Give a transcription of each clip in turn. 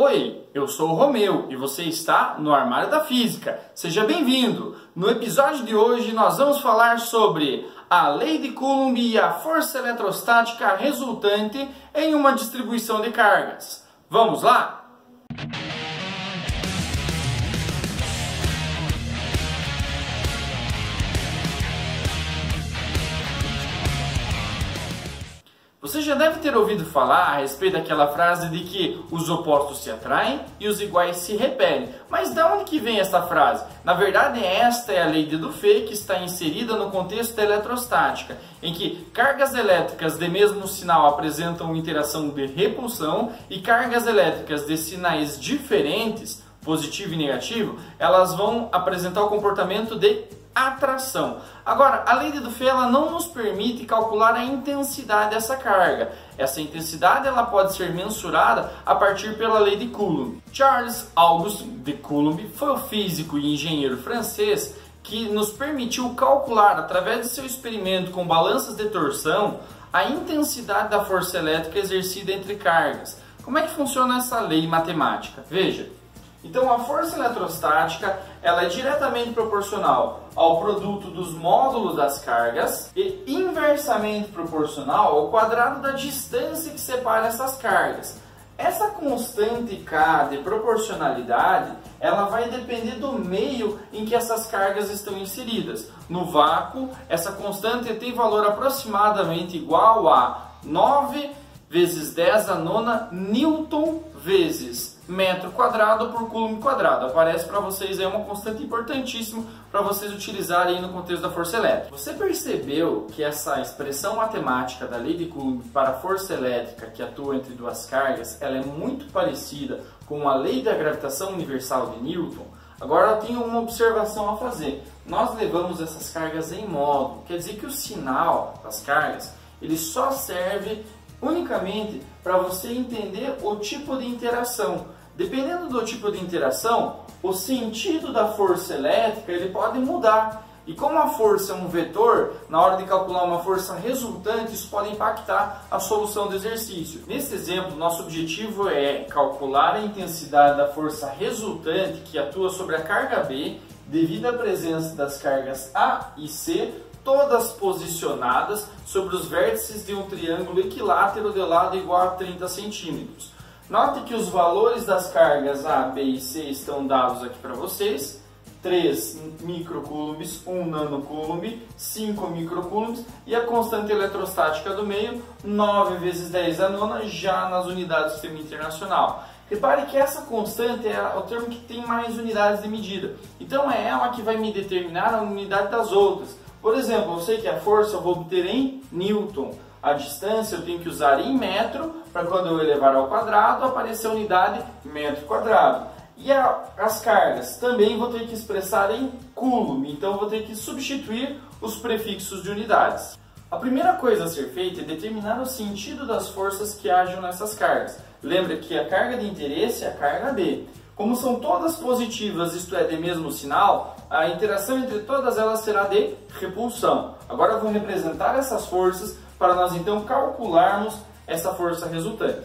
Oi, eu sou o Romeu e você está no Armário da Física. Seja bem-vindo! No episódio de hoje nós vamos falar sobre a lei de Coulomb e a força eletrostática resultante em uma distribuição de cargas. Vamos lá? Você já deve ter ouvido falar a respeito daquela frase de que os opostos se atraem e os iguais se repelem. Mas de onde que vem essa frase? Na verdade, esta é a lei de Dufay, que está inserida no contexto da eletrostática, em que cargas elétricas de mesmo sinal apresentam interação de repulsão e cargas elétricas de sinais diferentes, positivo e negativo, elas vão apresentar o comportamento de atração. Agora, a lei de Dufay ela não nos permite calcular a intensidade dessa carga. Essa intensidade ela pode ser mensurada a partir pela lei de Coulomb. Charles Auguste de Coulomb foi o físico e engenheiro francês que nos permitiu calcular, através de seu experimento com balanças de torção, a intensidade da força elétrica exercida entre cargas. Como é que funciona essa lei matemática? Veja. Então, a força eletrostática ela é diretamente proporcional ao produto dos módulos das cargas e inversamente proporcional ao quadrado da distância que separa essas cargas. Essa constante K de proporcionalidade ela vai depender do meio em que essas cargas estão inseridas. No vácuo, essa constante tem valor aproximadamente igual a 9 vezes 10 a nona Newton vezes metro quadrado por coulomb quadrado. Aparece para vocês aí uma constante importantíssima para vocês utilizarem no contexto da força elétrica. Você percebeu que essa expressão matemática da lei de Coulomb para a força elétrica que atua entre duas cargas, ela é muito parecida com a lei da gravitação universal de Newton? Agora eu tenho uma observação a fazer. Nós levamos essas cargas em módulo, quer dizer que o sinal das cargas ele só serve unicamente para você entender o tipo de interação. Dependendo do tipo de interação, o sentido da força elétrica ele pode mudar. E como a força é um vetor, na hora de calcular uma força resultante, isso pode impactar a solução do exercício. Nesse exemplo, nosso objetivo é calcular a intensidade da força resultante que atua sobre a carga B devido à presença das cargas A e C, todas posicionadas sobre os vértices de um triângulo equilátero de lado igual a 30 centímetros. Note que os valores das cargas A, B e C estão dados aqui para vocês. 3 microcoulombs, 1 nanocoulomb, 5 microcoulombs e a constante eletrostática do meio, 9 vezes 10 a nona, já nas unidades do Sistema Internacional. Repare que essa constante é o termo que tem mais unidades de medida. Então é ela que vai me determinar a unidade das outras. Por exemplo, eu sei que a força eu vou obter em Newton. A distância eu tenho que usar em metro, para quando eu elevar ao quadrado, aparecer a unidade metro quadrado. E as cargas também vou ter que expressar em Coulomb, então eu vou ter que substituir os prefixos de unidades. A primeira coisa a ser feita é determinar o sentido das forças que agem nessas cargas. Lembra que a carga de interesse é a carga B. Como são todas positivas, isto é, de mesmo sinal, a interação entre todas elas será de repulsão. Agora eu vou representar essas forças para nós então calcularmos essa força resultante.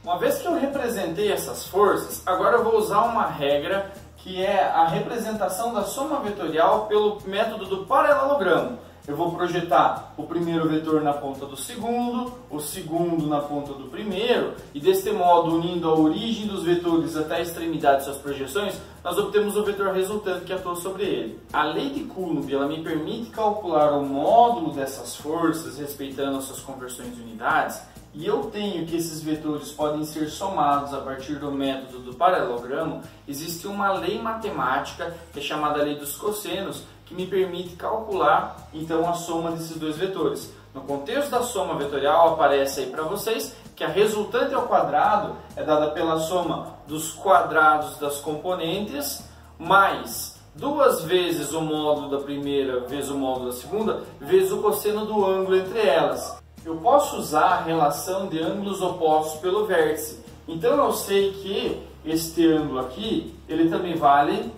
Uma vez que eu representei essas forças, agora eu vou usar uma regra que é a representação da soma vetorial pelo método do paralelogramo. Eu vou projetar o primeiro vetor na ponta do segundo, o segundo na ponta do primeiro, e deste modo, unindo a origem dos vetores até a extremidade de suas projeções, nós obtemos o vetor resultante que atua sobre ele. A lei de Coulomb ela me permite calcular o módulo dessas forças, respeitando as suas conversões de unidades, e eu tenho que esses vetores podem ser somados a partir do método do paralelogramo. Existe uma lei matemática, que é chamada lei dos cossenos, que me permite calcular então a soma desses dois vetores. No contexto da soma vetorial aparece aí para vocês que a resultante ao quadrado é dada pela soma dos quadrados das componentes mais 2 vezes o módulo da primeira vezes o módulo da segunda vezes o cosseno do ângulo entre elas. Eu posso usar a relação de ângulos opostos pelo vértice. Então eu sei que este ângulo aqui ele também vale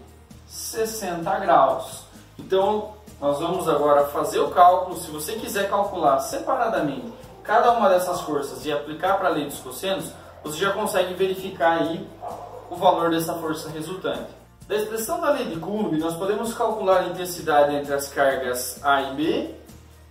60 graus. Então, nós vamos agora fazer o cálculo. Se você quiser calcular separadamente cada uma dessas forças e aplicar para a lei dos cossenos, você já consegue verificar aí o valor dessa força resultante. Da expressão da lei de Coulomb, nós podemos calcular a intensidade entre as cargas A e B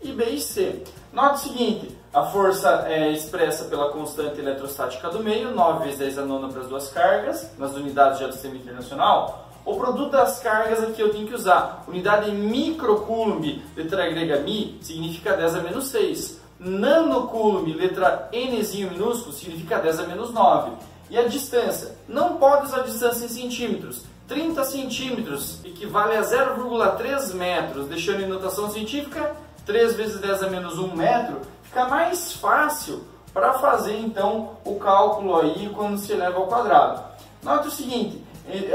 e C. Note o seguinte, a força é expressa pela constante eletrostática do meio, 9 vezes 10 a nona para as duas cargas, nas unidades já do sistema internacional. O produto das cargas aqui eu tenho que usar. Unidade microcoulomb, letra grega mi, significa 10 a menos 6. Nanocoulomb, letra nzinho minúsculo, significa 10 a menos 9. E a distância? Não pode usar a distância em centímetros. 30 centímetros equivale a 0,3 metros, deixando em notação científica 3 vezes 10 a menos 1 metro. Fica mais fácil para fazer então o cálculo aí quando se eleva ao quadrado. Note o seguinte,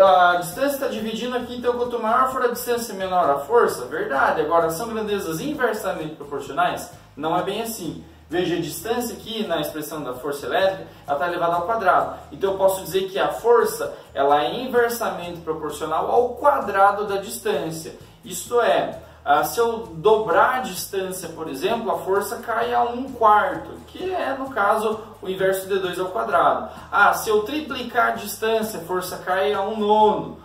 a distância está dividindo aqui, então quanto maior for a distância, menor a força. Verdade, agora são grandezas inversamente proporcionais? Não é bem assim. Veja, a distância aqui na expressão da força elétrica, ela está elevada ao quadrado. Então eu posso dizer que a força ela é inversamente proporcional ao quadrado da distância. Isto é, se eu dobrar a distância, por exemplo, a força cai a 1/4, que é, no caso, o inverso de 2 ao quadrado. Se eu triplicar a distância, a força cai a 1/9.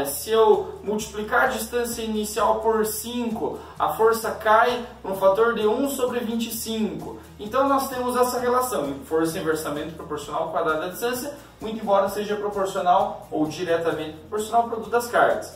Se eu multiplicar a distância inicial por 5, a força cai por um fator de 1 sobre 25. Então nós temos essa relação, força inversamente proporcional ao quadrado da distância, muito embora seja proporcional ou diretamente proporcional ao produto das cargas.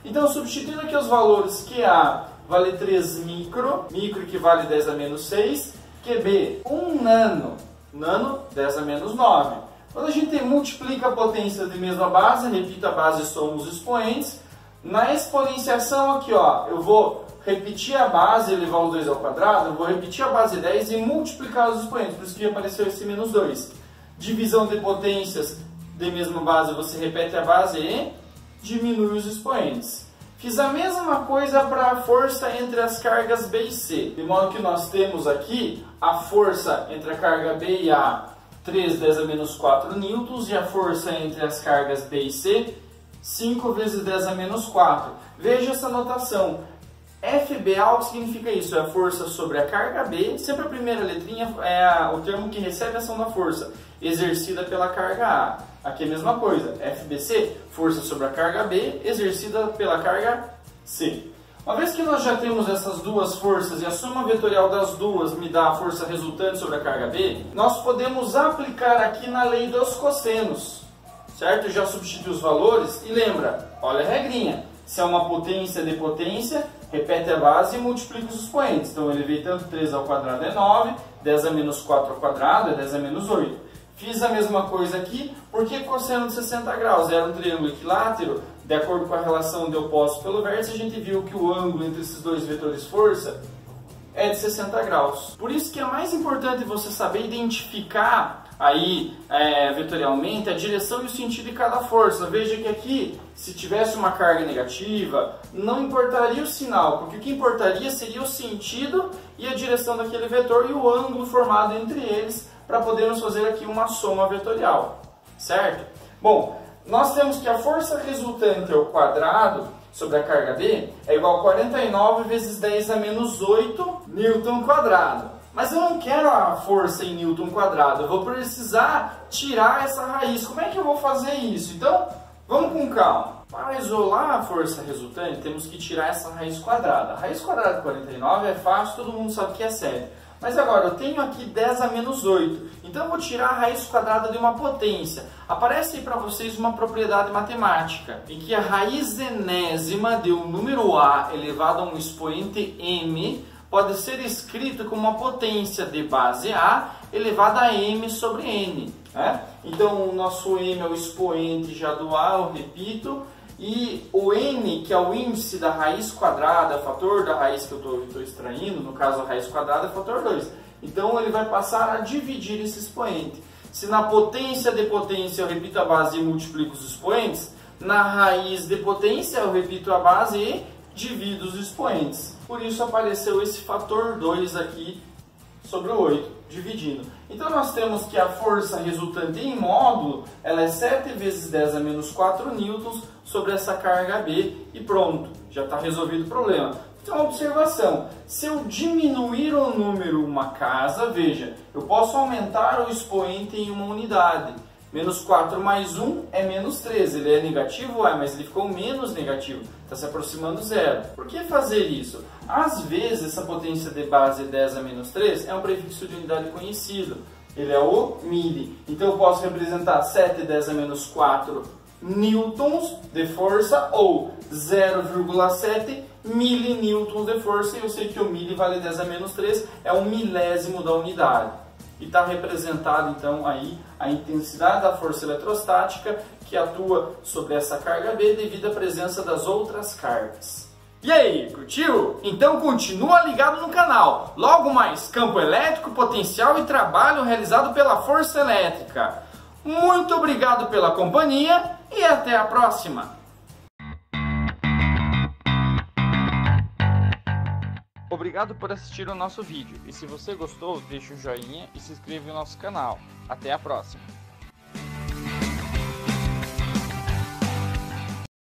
Então, substituindo aqui os valores, QA vale 3 micro equivale 10 a menos 6, QB 1 nano 10 a menos 9. Quando a gente multiplica a potência de mesma base, repita a base e soma os expoentes, na exponenciação aqui, ó, eu vou repetir a base e elevar os 2 ao quadrado, eu vou repetir a base 10 e multiplicar os expoentes, por isso que apareceu esse menos 2. Divisão de potências de mesma base, você repete a base e diminui os expoentes. Fiz a mesma coisa para a força entre as cargas B e C, de modo que nós temos aqui a força entre a carga B e A, 3 10 a menos 4 newtons, e a força entre as cargas B e C, 5 vezes 10 a menos 4. Veja essa notação. FBA, o que significa isso? É a força sobre a carga B, sempre a primeira letrinha é o termo que recebe a ação da força, exercida pela carga A. Aqui é a mesma coisa, FBC, força sobre a carga B, exercida pela carga C. Uma vez que nós já temos essas duas forças e a soma vetorial das duas me dá a força resultante sobre a carga B, nós podemos aplicar aqui na lei dos cossenos, certo? Já substitui os valores e lembra, olha a regrinha, se é uma potência de potência, repete a base e multiplica os expoentes. Então eu elevei tanto 3 ao quadrado é 9, 10 a menos 4 ao quadrado é 10 a menos 8. Fiz a mesma coisa aqui, porque cosseno de 60 graus era um triângulo equilátero, de acordo com a relação de opostos pelo vértice, a gente viu que o ângulo entre esses dois vetores força é de 60 graus. Por isso que é mais importante você saber identificar aí vetorialmente a direção e o sentido de cada força. Veja que aqui, se tivesse uma carga negativa, não importaria o sinal, porque o que importaria seria o sentido e a direção daquele vetor e o ângulo formado entre eles, para podermos fazer aqui uma soma vetorial, certo? Bom, nós temos que a força resultante ao quadrado sobre a carga B é igual a 49 vezes 10 a menos 8 Newton quadrado. Mas eu não quero a força em Newton quadrado, eu vou precisar tirar essa raiz. Como é que eu vou fazer isso? Então, vamos com calma. Para isolar a força resultante, temos que tirar essa raiz quadrada. A raiz quadrada de 49 é fácil, todo mundo sabe que é 7. Mas agora, eu tenho aqui 10 a menos 8, então eu vou tirar a raiz quadrada de uma potência. Aparece aí para vocês uma propriedade matemática, em que a raiz enésima de um número A elevado a um expoente m pode ser escrita como uma potência de base A elevada a m sobre n. Então, o nosso m é o expoente já do A, eu repito, e o n, que é o índice da raiz quadrada, fator da raiz que eu estou extraindo, no caso a raiz quadrada é fator 2. Então ele vai passar a dividir esse expoente. Se na potência de potência eu repito a base e multiplico os expoentes, na raiz de potência eu repito a base e divido os expoentes. Por isso apareceu esse fator 2 aqui sobre o 8, dividindo. Então nós temos que a força resultante em módulo, ela é 7 vezes 10 a menos 4 newtons sobre essa carga B e pronto, já está resolvido o problema. Então, observação, se eu diminuir o número uma casa, veja, eu posso aumentar o expoente em uma unidade, Menos 4 mais 1 é menos 3. Ele é negativo, mas ele ficou menos negativo. Está se aproximando do zero. Por que fazer isso? Às vezes, essa potência de base 10 a menos 3 é um prefixo de unidade conhecido. Ele é o milli. Então, eu posso representar 7 10 a menos 4 newtons de força ou 0,7 milinewtons de força. E eu sei que o milli vale 10 a menos 3, é um milésimo da unidade. E está representado, então, aí a intensidade da força eletrostática que atua sobre essa carga B devido à presença das outras cargas. E aí, curtiu? Então continua ligado no canal. Logo mais, campo elétrico, potencial e trabalho realizado pela força elétrica. Muito obrigado pela companhia e até a próxima! Obrigado por assistir o nosso vídeo. E se você gostou, deixe um joinha e se inscreva no nosso canal. Até a próxima!